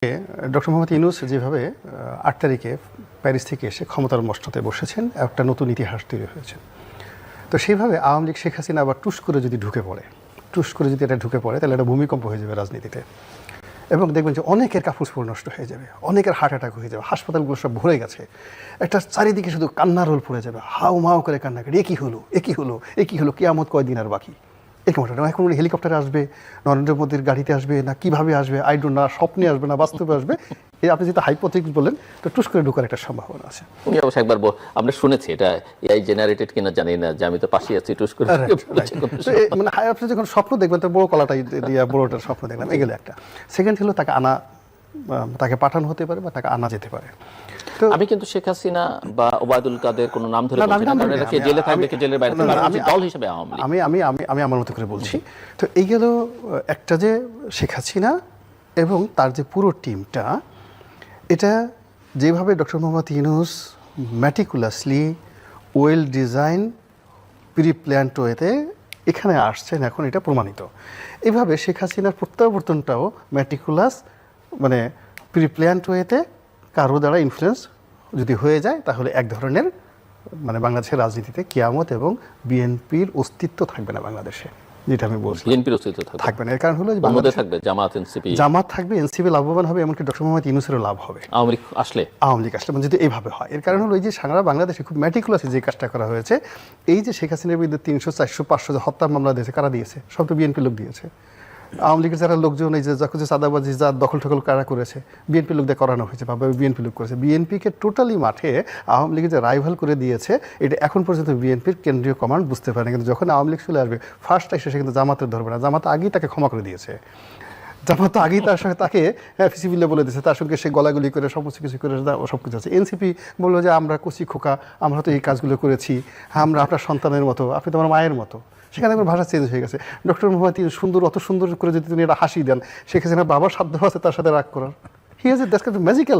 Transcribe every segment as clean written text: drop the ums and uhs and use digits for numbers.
Doctor Mohammad Yunus যেভাবে ৮ তারিখে Paris থেকে এসে ক্ষমতার মসনদে বসেছেন, একটা নতুন ইতিহাস তৈরি হয়েছে। তো সেইভাবে আওয়ামী লীগ শেখ হাসিনা আবার টুস করে যদি ঢুকে পড়ে তাহলে একটা ভূমিকম্প হয়ে যাবে রাজনীতিতে। এবং দেখবেন যে অনেকের কাপড় নষ্ট হয়ে যাবে, অনেকের হার্ট অ্যাটাক হয়ে যাবে, হাসপাতালগুলো সব ভরে গেছে, একটা চারিদিকে শুধু কান্নার রোল পড়ে যাবে, হাউ মাউ করে কান্না করে এ কি হলো কিয়ামত কয়দিন আর বাকি। এরকম একটা এখন হেলিকপ্টারে আসবে, নরেন্দ্র মোদীর গাড়িতে আসবে, না কিভাবে আসবে আই ডোন্ট নো, স্বপ্নে আসবে না বাস্তবে আসবে, এই আপনি যেটা হাইপোথেটিক্স বলেন, তো টুস করে ঢোকার একটা সম্ভাবনা আছে। অবশ্য একবার আমরা শুনেছি, এটা এআই জেনারেটেড কিনা জানি না, যে আমি তো পাশেই আছি, টুস করে মানে আপনি যখন স্বপ্ন দেখবেন তো বড় কলাটাই দিয়ে বড়টার স্বপ্ন দেখলাম, এগুলো একটা। সেকেন্ড হলো তাকে পাঠানো হতে পারে বা তাকে আনা যেতে পারে। আমি কিন্তু শেখ হাসিনা বা ওবায়দুল কাদের কোনো নাম ধরে জেলে থাকবে কি জেলের বাইরে থাকবে, দল হিসেবে আওয়ামী লীগ। আমি আমার মতো করে বলছি। তো এই গেল একটা, যে শেখ হাসিনা এবং তার যে পুরো টিমটা, এটা যেভাবে doctor Mohammad Yunus meticulously well design pre planned ওয়েতে এখানে আসছেন, এখন এটা প্রমাণিত। এভাবে শেখ হাসিনার প্রত্যাবর্তনটাও ম্যাটিকুলাস, মানে প্রি প্ল্যান্ড ওয়েতে কারো দ্বারা ইনফ্লুয়েন্স যদি হয়ে যায়, তাহলে এক ধরনের মানে বাংলাদেশের রাজনীতিতে কিয়ামত এবং বিএনপির অস্তিত্ব থাকবে না বাংলাদেশে, যেটা আমি বলছি। বিএনপির অস্তিত্ব থাকবে না, এর কারণ হলো থাকবে জামাত থাকবে, এনসিপি লাভবান হবে, এমনকি ডক্টর মোহাম্মদ ইউনূসেরও লাভ হবে আওয়ামী লীগ আসলে, মানে যদি এইভাবে হয়। এর কারণ হলো এই যে সারা বাংলাদেশে খুব ম্যাটিকুলাসে যে কাজটা করা হয়েছে, এই যে শেখ হাসিনার বিরুদ্ধে 300, 400, 500 যে হত্যা মামলা দিয়েছে, কারা দিয়েছে? সব তো বিএনপি লোক দিয়েছে। আওয়ামী লীগের যারা লোকজন, এই যে চাঁদাবাজি, যা দখল টখল কারা করেছে, বিএনপি লোক দিয়ে করানো হয়েছে, বা বিএনপি লোক করেছে। বিএনপিকে টোটালি মাঠে আওয়ামী লীগের যে রাইভাল করে দিয়েছে, এটা এখন পর্যন্ত বিএনপির কেন্দ্রীয় কমান্ড বুঝতে পারে না। কিন্তু যখন আওয়ামী লীগ চলে আসবে, ফার্স্ট এসে সে কিন্তু জামাতের ধরবে না, জামাত আগেই তাকে ক্ষমা করে দিয়েছে। জামাত আগেই তার সঙ্গে তাকে ফিসিবিলে বলে দিয়েছে, তার সঙ্গে সে গলাগুলি করে সমস্ত কিছু করে সব কিছু আছে। এনসিপি বললো যে আমরা কচি খোকা, আমরা তো এই কাজগুলো করেছি, আমরা আপনার সন্তানের মতো, আপনি তো আমার মায়ের মতো। সেখানে আমার ভাষা চেঞ্জ হয়ে গেছে। ডক্টর মোহাম্মদ অত সুন্দর করে যদি তিনি এটা হাসি দেন, সেখানে বাবার সাধ্য আছে তার সাথে রাগ করার। He has that's kind of magical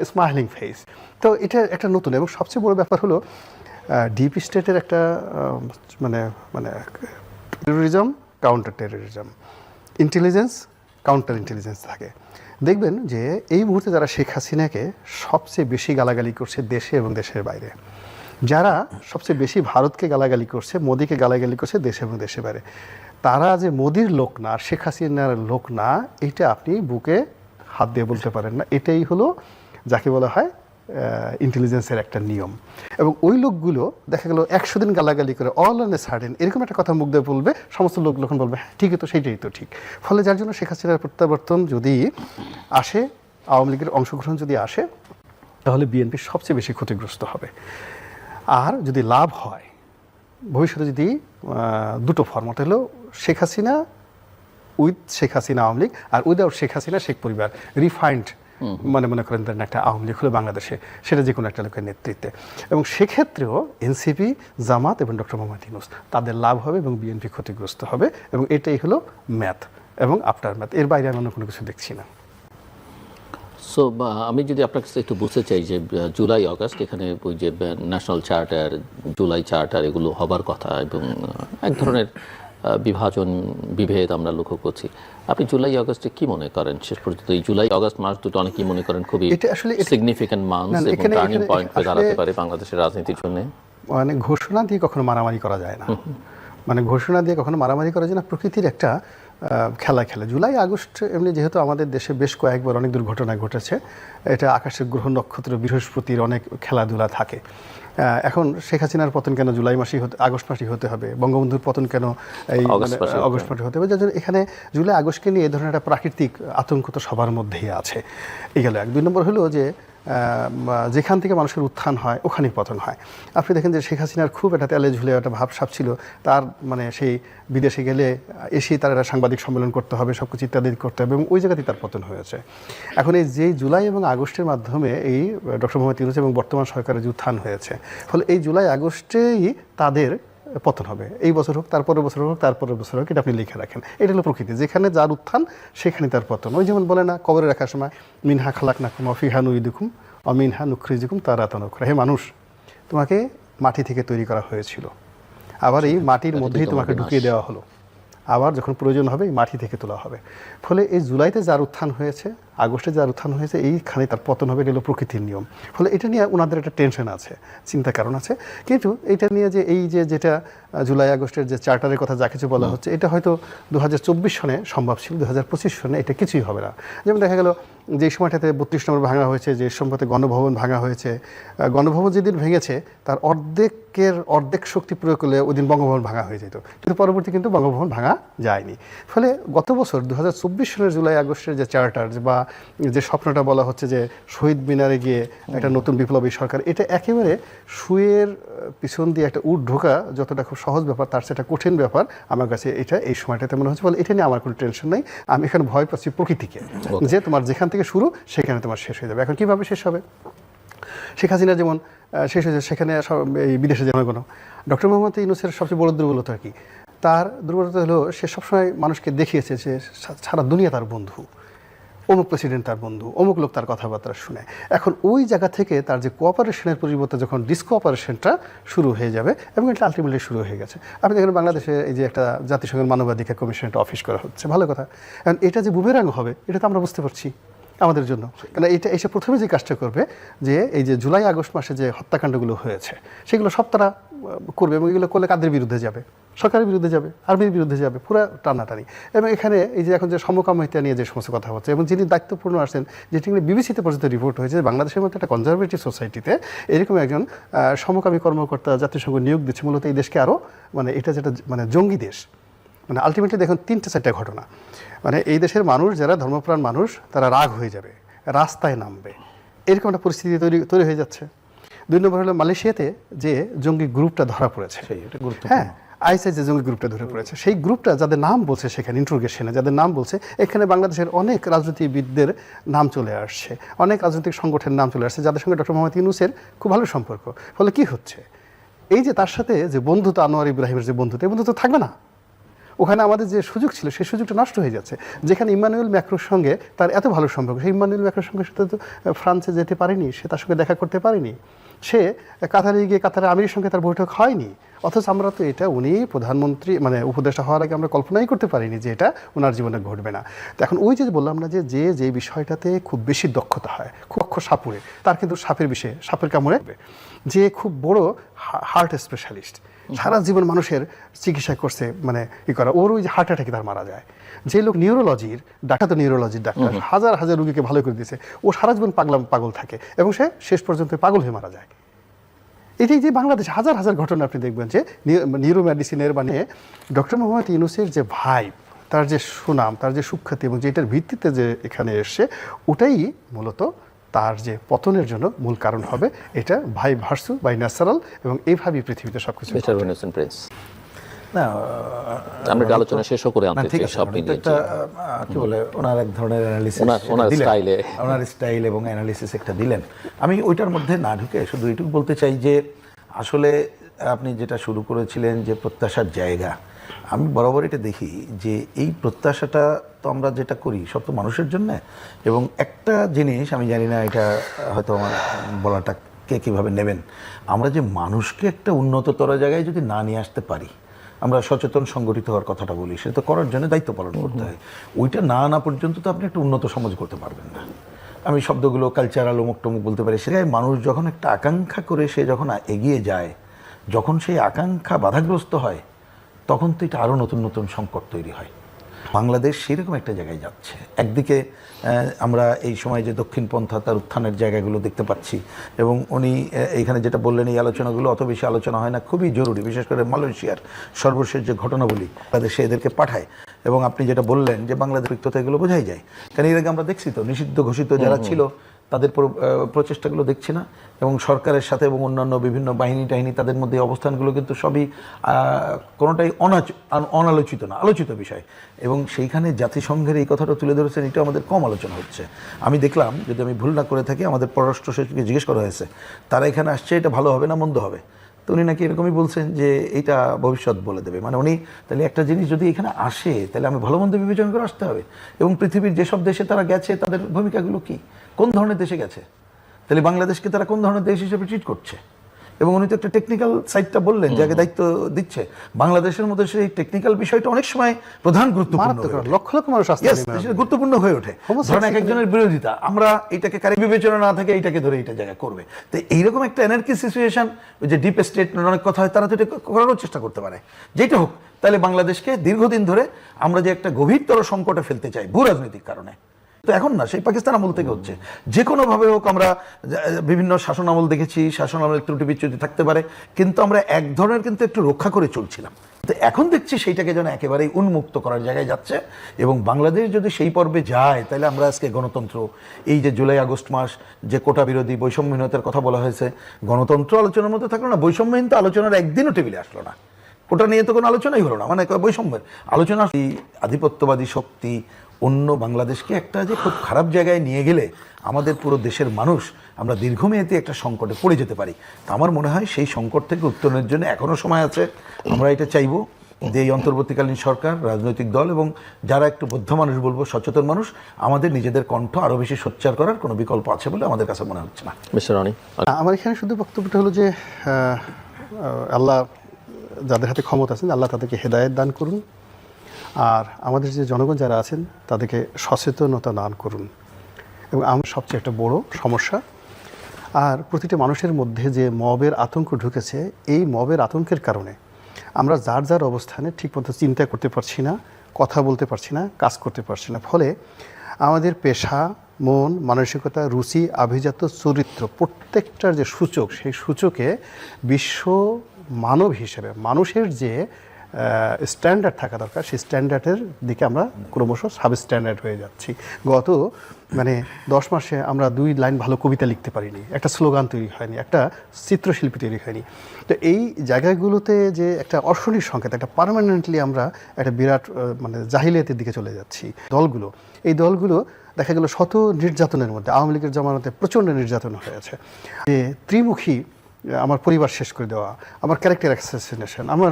smiling face. তো এটা একটা নতুন, এবং সবচেয়ে বড় ব্যাপার হলো ডিপ স্টেটের একটা মানে terrorism, counter terrorism, intelligence, counter intelligence থাকে। দেখবেন যে এই মুহূর্তে যারা শেখ হাসিনাকে সবচেয়ে বেশি গালাগালি করছে দেশে এবং দেশের বাইরে, যারা সবচেয়ে বেশি ভারতকে গালাগালি করছে, মোদিকে গালাগালি করছে দেশে এবং দেশের বাইরে, তারা যে মোদির লোক না, শেখ হাসিনার লোক না, এটা আপনি বুকে হাত দিয়ে বলতে পারেন না। এটাই হলো যাকে বলা হয় ইন্টেলিজেন্সের একটা নিয়ম। এবং ওই লোকগুলো দেখা গেল 100 দিন গালাগালি করে অল অন এ সাডেন এরকম একটা কথা মুখ দিয়ে বলবে, সমস্ত লোক যখন বলবে হ্যাঁ ঠিকই তো, সেইটাই তো ঠিক। ফলে যার জন্য শেখ হাসিনার প্রত্যাবর্তন যদি আসে, আওয়ামী লীগের অংশগ্রহণ যদি আসে, তাহলে বিএনপি সবচেয়ে বেশি ক্ষতিগ্রস্ত হবে। আর যদি লাভ হয় ভবিষ্যতে, যদি দুটো ফর্মেট হলো শেখ হাসিনা উইথ শেখ হাসিনা আওয়ামী লীগ, আর উইদাউট শেখ হাসিনা শেখ পরিবার, রিফাইন্ড মনে করেন একটা আওয়ামী লীগ হলো বাংলাদেশে, সেটা যে কোনো একটা লোকের নেতৃত্বে। এবং সেক্ষেত্রেও এনসিপি, জামাত এবং ডক্টর মোহাম্মদ ইউনূস তাদের লাভ হবে এবং বিএনপি ক্ষতিগ্রস্ত হবে। এবং এটাই হলো ম্যাথ এবং আফটার ম্যাথ, এর বাইরে আমি অন্য কোনো কিছু দেখছি না। সো আমি যদি আপনার কাছে একটু বুঝতে চাই যে জুলাই আগস্ট, এখানে ওই যে ন্যাশনাল চার্টার, জুলাই চার্টার, এগুলো হবার কথা, এবং এক ধরনের বিভেদ আমরা লক্ষ্য করছি। আপনি জুলাই আগস্টে কি মনে করেন? শেষ পর্যন্ত এই জুলাই আগস্ট মাস দুটো অনেকেই মনে করেন খুবই সিগনিফিক্যান্ট মাস এবং টার্নিং পয়েন্ট হয়ে দাঁড়াতে পারে বাংলাদেশের রাজনীতির জন্য। মানে ঘোষণা দিয়ে কখনো মারামারি করা যায় না, ঘোষণা দিয়ে কখনো মারামারি করা যায় না। প্রকৃতির একটা খেলা খেলে। জুলাই আগস্ট এমনি যেহেতু আমাদের দেশে বেশ কয়েকবার অনেক দুর্ঘটনা ঘটেছে, এটা আকাশের গ্রহ নক্ষত্র বৃহস্পতির অনেক খেলাধুলা থাকে। এখন শেখ হাসিনার পতন কেন জুলাই মাসেই আগস্ট মাসেই হতে হবে? বঙ্গবন্ধুর পতন কেন এই আগস্ট মাসে হতে হবে? যার জন্য এখানে জুলাই আগস্টকে নিয়ে এই ধরনের একটা প্রাকৃতিক আতঙ্ক তো সবার মধ্যেই আছে। এই গেল এক। 2 নম্বর হলো যে যেখান থেকে মানুষের উত্থান হয় ওখানেই পতন হয়। আপনি দেখেন যে শেখ হাসিনার খুব একটা তেলে ঝুলে একটা ভাবসাব ছিল, তার সেই বিদেশে গেলে এসেই তার একটা সাংবাদিক সম্মেলন করতে হবে, সব কিছু ইত্যাদি করতে হবে, এবং ওই জায়গাতেই তার পতন হয়েছে। এখন এই যে জুলাই এবং আগস্টের মাধ্যমে এই ডক্টর মোহাম্মদ ইউনূস এবং বর্তমান সরকারের যে উত্থান হয়েছে, ফলে এই জুলাই আগস্টেই তাদের পতন হবে। এই বছর হোক, তারপরের বছর হোক, তারপরের বছর হোক, এটা আপনি লিখে রাখেন। এটা হলো প্রকৃতি, যেখানে যার উত্থান সেখানে তার পতন। ওই যেমন বলে না, কবরে রাখার সময় মিনহা খালাকনাকুম ওয়া ফিহা নুইদুকুম ওয়া মিনহা নুখরিজুকুম তারাতান উখরা। হে মানুষ, তোমাকে মাটি থেকে তৈরি করা হয়েছিল, আবার এই মাটির মধ্যেই তোমাকে ঢুকিয়ে দেওয়া হলো, আবার যখন প্রয়োজন হবে এই মাটি থেকে তোলা হবে। ফলে এই জুলাইতে যার উত্থান হয়েছে, আগস্টে যার উত্থান হয়েছে, এইখানে তার পতন হবে, এটা হলো প্রকৃতির নিয়ম। ফলে এটা নিয়ে ওনাদের একটা টেনশন আছে, চিন্তার কারণ আছে। কিন্তু এটা নিয়ে যে এই যে যেটা জুলাই আগস্টের যে চার্টারের কথা যা কিছু বলা হচ্ছে, এটা হয়তো 2024 সনে সম্ভব ছিল, 2025 সনে এটা কিছুই হবে না। যেমন দেখা গেল যে সময়টাতে 32 নম্বর ভাঙা হয়েছে, যে সময়তে গণভবন ভাঙা হয়েছে, গণভবন যেদিন ভেঙেছে তার অর্ধেক শক্তি প্রয়োগ করলে ওই দিন বঙ্গভবন ভাঙা হয়ে যেত, কিন্তু পরবর্তী কিন্তু বঙ্গভবন ভাঙা যায়নি। ফলে গত বছর 2024 সনের জুলাই আগস্টের যে চার্টার বা যে স্বপ্নটা বলা হচ্ছে যে শহীদ মিনারে গিয়ে একটা নতুন বিপ্লবী সরকার, এটা একেবারে শুয়ের পিছন দিয়ে একটা উট ঢোকা যতটা খুব সহজ ব্যাপার, তার সেটা কঠিন ব্যাপার আমার কাছে এটা এই সময়টাতে মনে হচ্ছে। ফলে এটা নিয়ে আমার কোনো টেনশন নাই। আমি এখানে ভয় পাচ্ছি প্রকৃতিকে, যে তোমার যেখান থেকে শুরু সেখানে তোমার শেষ হয়ে যাবে। এখন কীভাবে শেষ হবে? শেখ হাসিনা যেমন শেষ হয়েছে, সেখানে এই বিদেশে জনগণ। ডক্টর মোহাম্মদ ইউনূসের সবচেয়ে বড় দুর্বলতা কি? তার দুর্বলতা হলো সে সবসময় মানুষকে দেখিয়েছে যে সারা দুনিয়া তার বন্ধু, অমুক প্রেসিডেন্ট তার বন্ধু, অমুক লোক তার কথাবার্তা শুনে। এখন ওই জায়গা থেকে তার যে কোঅপারেশনের পরিবর্তে যখন ডিসকোঅপারেশনটা শুরু হয়ে যাবে, এবং এটা আলটিমেটলি শুরু হয়ে গেছে। আপনি দেখেন বাংলাদেশে এই যে একটা জাতিসংঘের মানবাধিকার কমিশনের অফিস করা হচ্ছে, ভালো কথা। কারণ এটা যে বুমেরাং হবে এটা তো আমরা বুঝতে পারছি আমাদের জন্য। কারণ এটা এসে প্রথমে যে কাজটা করবে, যে এই যে জুলাই আগস্ট মাসে যে হত্যাকাণ্ডগুলো হয়েছে সেগুলো সব তারা করবে, এবং এগুলো করলে কাদের বিরুদ্ধে যাবে? সরকারের বিরুদ্ধে যাবে, আর্মির বিরুদ্ধে যাবে, পুরো টানাটানি। এবং এখানে এই যে এখন যে সমকামিতা নিয়ে যে সমস্ত কথা হচ্ছে, এবং যিনি দায়িত্বপূর্ণ আসছেন, যেটি বিবিসিতে পর্যন্ত রিপোর্ট হয়েছে, বাংলাদেশের মতো একটা কনজারভেটিভ সোসাইটিতে এরকম একজন সমকামী কর্মকর্তা জাতিসংঘ নিয়োগ দিচ্ছে, মূলত এই দেশকে আরও এটা যেটা জঙ্গি দেশ। আলটিমেটলি দেখুন 3-4টা ঘটনা। এই দেশের মানুষ যারা ধর্মপ্রাণ মানুষ তারা রাগ হয়ে যাবে, রাস্তায় নামবে, এরকম একটা পরিস্থিতি তৈরি হয়ে যাচ্ছে। 2 নম্বর হলো মালয়েশিয়াতে যে জঙ্গি গ্রুপটা ধরা পড়েছে, হ্যাঁ, আইএসআই যে জঙ্গি গ্রুপটা ধরে পড়েছে, সেই গ্রুপটা যাদের নাম বলছে সেখানে ইন্ট্রোগেশনে যাদের নাম বলছে, এখানে বাংলাদেশের অনেক রাজনীতিবিদদের নাম চলে আসছে, অনেক রাজনৈতিক সংগঠনের নাম চলে আসছে, যাদের সঙ্গে ডক্টর মোহাম্মদ ইউনূসের খুব ভালো সম্পর্ক। ফলে কি হচ্ছে? এই যে তার সাথে যে বন্ধুত্ব, আনোয়ার ইব্রাহিমের যে বন্ধুত্ব, এই বন্ধুত্ব থাকবে না। ওখানে আমাদের যে সুযোগ ছিল সেই সুযোগটা নষ্ট হয়ে যাচ্ছে। যেখানে ইম্মানুয়েল ম্যাক্রোর সঙ্গে তার এত ভালো সম্পর্ক, সেই ইম্মানুয়েল ম্যাক্রোর সঙ্গে সে তো ফ্রান্সে যেতে পারেনি, সে তার সঙ্গে দেখা করতে পারেনি, সে কাতারে গিয়ে কাতারে আমিরের সঙ্গে তার বৈঠক হয়নি। অথচ আমরা তো এটা উনি প্রধানমন্ত্রী উপদেষ্টা হওয়ার আগে আমরা কল্পনাই করতে পারিনি যে এটা ওনার জীবনে ঘটবে না। তো এখন ওই যে বললাম না যে বিষয়টাতে খুব বেশি দক্ষতা হয়, খুব সাপুরে, তার কিন্তু সাপের কামড়ে, যে খুব বড় হার্ট স্পেশালিস্ট, সারা জীবন মানুষের চিকিৎসা করছে, ওর ওই যে হার্ট অ্যাটাকে তার মারা যায়। যে লোক নিউরোলজির ডাক্তার, হাজার হাজার রুগীকে ভালো করে দিয়েছে, ও সারা জীবন পাগল থাকে, এবং সে শেষ পর্যন্ত পাগল হয়ে মারা যায়। এটাই যে বাংলাদেশ হাজার হাজার ঘটনা আপনি দেখবেন যে নিউরো মেডিসিনের ডক্টর মোহাম্মদ ইউনূসের যে ভাইব, তার যে সুনাম, তার যে সুখ্যাতি, এবং যেটার ভিত্তিতে যে এখানে এসছে, ওটাই মূলত তার যে পতনের জন্য মূল কারণ হবে। এটা ভাই ভার্সু বাই ন্যাচারাল, এবং এইভাবেই পৃথিবীতে সবকিছু। না, আমরা আলোচনা শেষও করে আনতে চাই সব নিয়ে। কি বলে, ওনার এক ধরনের অ্যানালিসিস, ওনার স্টাইল এবং অ্যানালিসিস একটা দিলেন। আমি ওইটার মধ্যে না ঢুকে শুধু এইটুকু বলতে চাই যে আসলে আপনি যেটা শুরু করেছিলেন যে প্রত্যাশার জায়গা, আমি বরাবর এটা দেখি যে এই প্রত্যাশাটা তো আমরা যেটা করি সব তো মানুষের জন্য। এবং একটা জিনিস আমি জানি না, এটা হয়তো আমার বলাটা কে কীভাবে নেবেন, আমরা যে মানুষকে একটা উন্নততর জায়গায় যদি না নিয়ে আসতে পারি, আমরা সচেতন সংগঠিত হওয়ার কথাটা বলি, সেটা তো করার জন্য দায়িত্ব পালন করতে হয়। ওইটা না পর্যন্ত তো আপনি একটা উন্নত সমাজ করতে পারবেন না। আমি শব্দগুলো কালচারাল অমুক টমুক বলতে পারি, সেটাই মানুষ যখন একটা আকাঙ্ক্ষা করে সে যখন এগিয়ে যায়, যখন সেই আকাঙ্ক্ষা বাধাগ্রস্ত হয়, তখন তো এটা আরও নতুন নতুন সংকট তৈরি হয়। বাংলাদেশ সেরকম একটা জায়গায় যাচ্ছে। একদিকে আমরা এই সময় যে দক্ষিণপন্থা তার উত্থানের জায়গাগুলো দেখতে পাচ্ছি, এবং উনি এইখানে যেটা বললেন, এই আলোচনাগুলো অত বেশি আলোচনা হয় না, খুবই জরুরি, বিশেষ করে মালয়েশিয়ার সর্বশেষ যে ঘটনাবলী বাংলাদেশে এদেরকে পাঠায়। এবং আপনি যেটা বললেন যে বাংলাদেশ রিক্ততা, এগুলো বোঝাই যায়। কারণ এর আগে আমরা দেখছি তো নিষিদ্ধ ঘোষিত যারা ছিল তাদের প্রচেষ্টাগুলো দেখছি না, এবং সরকারের সাথে এবং অন্যান্য বিভিন্ন বাহিনী টাহিনী তাদের মধ্যে অবস্থানগুলো কিন্তু সবই কোনোটাই অনালোচিত না, আলোচিত বিষয়। এবং সেইখানে জাতিসংঘের এই কথাটা তুলে ধরেছেন, এটা আমাদের কম আলোচনা হচ্ছে। আমি দেখলাম, যদি আমি ভুল না করে থাকি, আমাদের পররাষ্ট্র সচিবকে জিজ্ঞেস করা হয়েছে তারা এখানে আসছে, এটা ভালো হবে না মন্দ হবে, তো উনি নাকি এরকমই বলছেন যে এটা ভবিষ্যৎ বলে দেবে। উনি তাহলে একটা জিনিস যদি এখানে আসে, তাহলে আমি ভালো মন্দ বিবেচনা করে আসতে হবে। এবং পৃথিবীর যেসব দেশে তারা গেছে তাদের ভূমিকাগুলো কি, কোন ধরনের দেশে গেছে, তাহলে বাংলাদেশকে তারা কোন ধরনের দেশ হিসেবে ট্রিট করছে, এবং উনি তো একটা টেকনিক্যাল সাইডটা বললেন, যাকে দায়িত্ব দিচ্ছে বাংলাদেশের মধ্যে সেই টেকনিক্যাল বিষয়টা অনেক সময় প্রধান গুরুত্বপূর্ণ মারাত্মক, হয়ে ওঠে। লক্ষ লক্ষ মানুষ আসতে Yes, সেটা গুরুত্বপূর্ণ হয়ে ওঠে। ধরেন এক একজনের বিরোধিতা, আমরা এটাকে কারি বিবেচনা না থাকে এইটাকে ধরে এইটা জায়গা করবে। তো এইরকম একটা এনার্কি সিচুয়েশন, ওই যে ডিপ স্টেট অনেক কথা হয়, তারা তো এটা করারও চেষ্টা করতে পারে। যেটা হোক, তাহলে বাংলাদেশকে দীর্ঘদিন ধরে আমরা যে একটা গভীরতর সংকটে ফেলতে চাই ভূ রাজনৈতিক কারণে, তো এখন না, সেই পাকিস্তান আমল থেকে হচ্ছে। যে কোনোভাবে হোক, আমরা বিভিন্ন শাসন আমল দেখেছি, শাসন আমলের ত্রুটি বিচ্যুতি থাকতে পারে, কিন্তু আমরা এক ধরনের কিন্তু একটু রক্ষা করে চলছিলাম। তো এখন দেখছি সেইটাকে যেন একেবারেই উন্মুক্ত করার জায়গায় যাচ্ছে, এবং বাংলাদেশ যদি সেই পর্বে যায়, তাহলে আমরা আজকে গণতন্ত্র, এই যে জুলাই আগস্ট মাস যে কোটা বিরোধী বৈষম্যহীনতার কথা বলা হয়েছে, গণতন্ত্র আলোচনার মধ্যে থাকলো না, বৈষম্যহীনতা আলোচনার একদিনও টেবিলে আসলো না, কোটা নিয়ে তো কোনো আলোচনাই হলো না, মানে বৈষম্যের আলোচনা। এই আধিপত্যবাদী শক্তি অন্য বাংলাদেশকে একটা যে খুব খারাপ জায়গায় নিয়ে গেলে আমাদের পুরো দেশের মানুষ আমরা দীর্ঘমেয়াদী একটা সংকটে পড়ে যেতে পারি। তা আমার মনে হয় সেই সংকট থেকে উত্তরণের জন্য এখনো সময় আছে। আমরা এটা চাইবো যে এই অন্তর্বর্তীকালীন সরকার, রাজনৈতিক দল এবং যারা একটু বৌদ্ধ মানুষ বলবো, সচেতন মানুষ, আমাদের নিজেদের কণ্ঠ আরো বেশি সোচ্চার করার কোনো বিকল্প আছে বলে আমাদের কাছে মনে হচ্ছে না। মিস্টার রনি, আমার এখানে শুধু বক্তব্যটা হলো যে আল্লাহ যাদের হাতে ক্ষমতা আছেন, আল্লাহ তাদেরকে হেদায়েত দান করুন, আর আমাদের যে জনগণ যারা আছেন তাদেরকে সচেতনতা দান করুন। এবং আমার সবচেয়ে একটা বড় সমস্যা, আর প্রতিটা মানুষের মধ্যে যে মবের আতঙ্ক ঢুকেছে, এই মবের আতঙ্কের কারণে আমরা যার যার অবস্থানে ঠিকমতো চিন্তা করতে পারছি না, কথা বলতে পারছি না, কাজ করতে পারছি না। ফলে আমাদের পেশা, মন, মানসিকতা, রুচি, আভিজাত্য, চরিত্র প্রত্যেকটার যে সূচক, সেই সূচকে বিশ্ব মানব হিসেবে মানুষের যে স্ট্যান্ডার্ড থাকা দরকার, সেই স্ট্যান্ডার্ডের দিকে আমরা ক্রমশ সাব স্ট্যান্ডার্ড হয়ে যাচ্ছি। গত 10 মাসে আমরা 2 লাইন ভালো কবিতা লিখতে পারিনি, একটা স্লোগান তৈরি হয়নি, একটা চিত্রশিল্পী তৈরি হয়নি। তো এই জায়গাগুলোতে যে একটা অশনির সংকেত, একটা পার্মানেন্টলি আমরা একটা বিরাট জাহিলিয়াতের দিকে চলে যাচ্ছি। এই দলগুলো দেখা গেল শত নির্যাতনের মধ্যে, আওয়ামী লীগের জমানাতে প্রচণ্ড নির্যাতন হয়েছে, যে ত্রিমুখী, আমার পরিবার শেষ করে দেওয়া, আমার ক্যারেক্টার অ্যাসাসিনেশন, আমার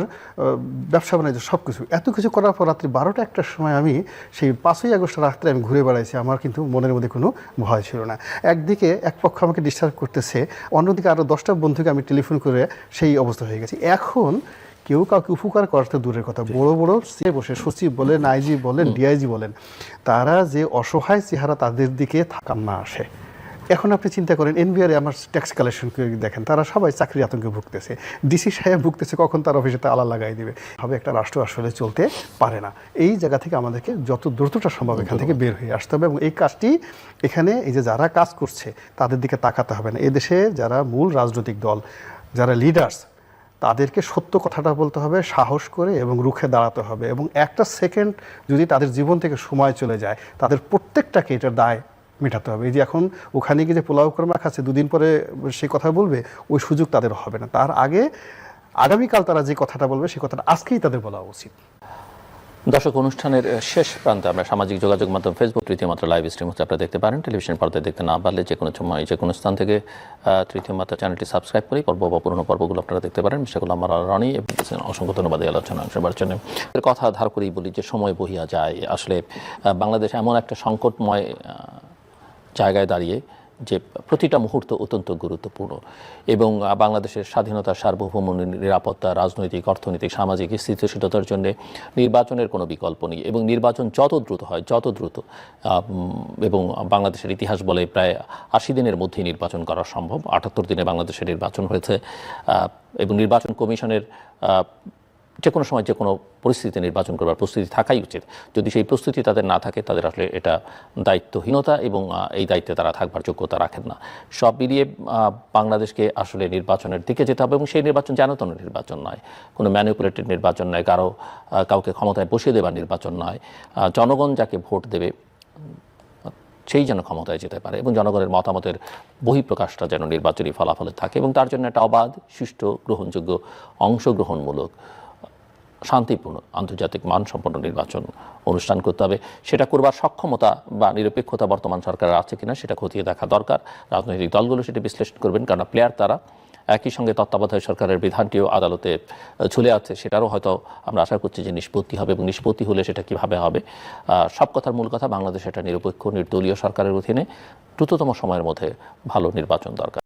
ব্যবসা বাণিজ্য, সব কিছু, এত কিছু করার পর রাত্রি 12টা 1টার সময় আমি সেই 5ই আগস্ট রাত্রে আমি ঘুরে বেড়াইছি। আমার কিন্তু মনের মধ্যে কোনো ভয় ছিল না। একদিকে এক পক্ষ আমাকে ডিস্টার্ব করতেছে, অন্যদিকে আরও 10টা বন্ধুকে আমি টেলিফোন করে সেই অবস্থা হয়ে গেছি। এখন কেউ কাউকে উপকার করাতে দূরের কথা, বড় বড় সে বসে সচিব বলেন, আইজি বলেন, ডিআইজি বলেন, তারা যে অসহায় চেহারা তাদের দিকে কান্না আসে। এখন আপনি চিন্তা করেন, এনবিআর আমার ট্যাক্স কালেকশন করে দেখেন, তারা সবাই চাকরি আতঙ্কে ভুগতেছে, ডিসি সাহেব ভুগতেছে, কখন তার অফিসে তালা লাগাই দিবে। হবে একটা রাষ্ট্র আসলে চলতে পারে না। এই জায়গা থেকে আমাদেরকে যত দ্রুতটা সম্ভব এখান থেকে বের হয়ে আসতে হবে, এবং এই কাজটি এখানে এই যে যারা কাজ করছে তাদের দিকে তাকাতে হবে না। এদেশে যারা মূল রাজনৈতিক দল, যারা লিডার্স, তাদেরকে সত্য কথাটা বলতে হবে, সাহস করে এবং রুখে দাঁড়াতে হবে, এবং একটা সেকেন্ড যদি তাদের জীবন থেকে সময় চলে যায়, তাদের প্রত্যেকটাকে এটার দায় মেটাতে হবে। এই যে এখন ওখানে গিয়ে যে পোলাও কর্মা খাচ্ছে, 2 দিন পরে সে কথা বলবে, ওই সুযোগ তাদের হবে না। তার আগে আগামীকাল তারা যে কথাটা বলবে, সেই কথাটা আজকেই তাদের বলা উচিত। দর্শক, অনুষ্ঠানের শেষ প্রান্তে আমরা সামাজিক যোগাযোগ মাধ্যম ফেসবুক তৃতীয় মাত্রা লাইভ স্ট্রিম হচ্ছে, আপনারা দেখতে পারেন। টেলিভিশন পর্দায় দেখতে না পারলে যে কোনো সময় যে কোনো স্থান থেকে তৃতীয় মাত্রা চ্যানেলটি সাবস্ক্রাইব করে পর্ব বা পুরোনো পর্বগুলো আপনারা দেখতে পারেন। সেগুলো আমার রনি এবং অসংখ্য ধন্যবাদ এই আলোচনা অংশগ্রহণের জন্য। কথা ধার করেই বলি যে সময় বহিয়া যায়। আসলে বাংলাদেশ এমন একটা সংকটময় জায়গায় দাঁড়িয়ে যে প্রতিটা মুহূর্ত অত্যন্ত গুরুত্বপূর্ণ, এবং বাংলাদেশের স্বাধীনতা, সার্বভৌম, নিরাপত্তা, রাজনৈতিক, অর্থনৈতিক, সামাজিক স্থিতিশীলতার জন্য নির্বাচনের কোনো বিকল্প নেই। এবং নির্বাচন যত দ্রুত হয়, যত দ্রুত, এবং বাংলাদেশের ইতিহাস বলে প্রায় 80 দিনের মধ্যেই নির্বাচন করা সম্ভব। 78 দিনে বাংলাদেশের নির্বাচন হয়েছে, এবং নির্বাচন কমিশনের যে কোনো সময় যে কোনো পরিস্থিতিতে নির্বাচন করবার প্রস্তুতি থাকাই উচিত। যদি সেই প্রস্তুতি তাদের না থাকে, তাদের আসলে এটা দায়িত্বহীনতা, এবং এই দায়িত্বে তারা থাকবার যোগ্যতা রাখেন না। সব মিলিয়ে বাংলাদেশকে আসলে নির্বাচনের দিকে যেতে হবে, এবং সেই নির্বাচন জানতন নির্বাচন নয়, কোনো ম্যানিপুলেটেড নির্বাচন নয়, কাউকে ক্ষমতায় বসিয়ে দেবার নির্বাচন নয়। জনগণ যাকে ভোট দেবে সেই যেন ক্ষমতায় যেতে পারে, এবং জনগণের মতামতের বহিঃপ্রকাশটা যেন নির্বাচনী ফলাফলে থাকে, এবং তার জন্য একটা অবাধ, সুষ্ঠু, গ্রহণযোগ্য, অংশগ্রহণমূলক, শান্তিপূর্ণ, আন্তর্জাতিক মানসম্পন্ন নির্বাচন অনুষ্ঠান করতে হবে। সেটা করবার সক্ষমতা বা নিরপেক্ষতা বর্তমান সরকারের আছে কিনা সেটা খতিয়ে দেখা দরকার। রাজনৈতিক দলগুলো সেটা বিশ্লেষণ করবেন, কারণ প্লেয়ার তারা। একই সঙ্গে তত্ত্বাবধায়ক সরকারের বিধানটিও আদালতে ঝুলে আছে, সেটারও হয়তো আমরা আশা করছি যে নিষ্পত্তি হবে, এবং নিষ্পত্তি হলে সেটা কীভাবে হবে। সব কথার মূল কথা, বাংলাদেশ একটা নিরপেক্ষ, নির্দলীয় সরকারের অধীনে দ্রুততম সময়ের মধ্যে ভালো নির্বাচন দরকার।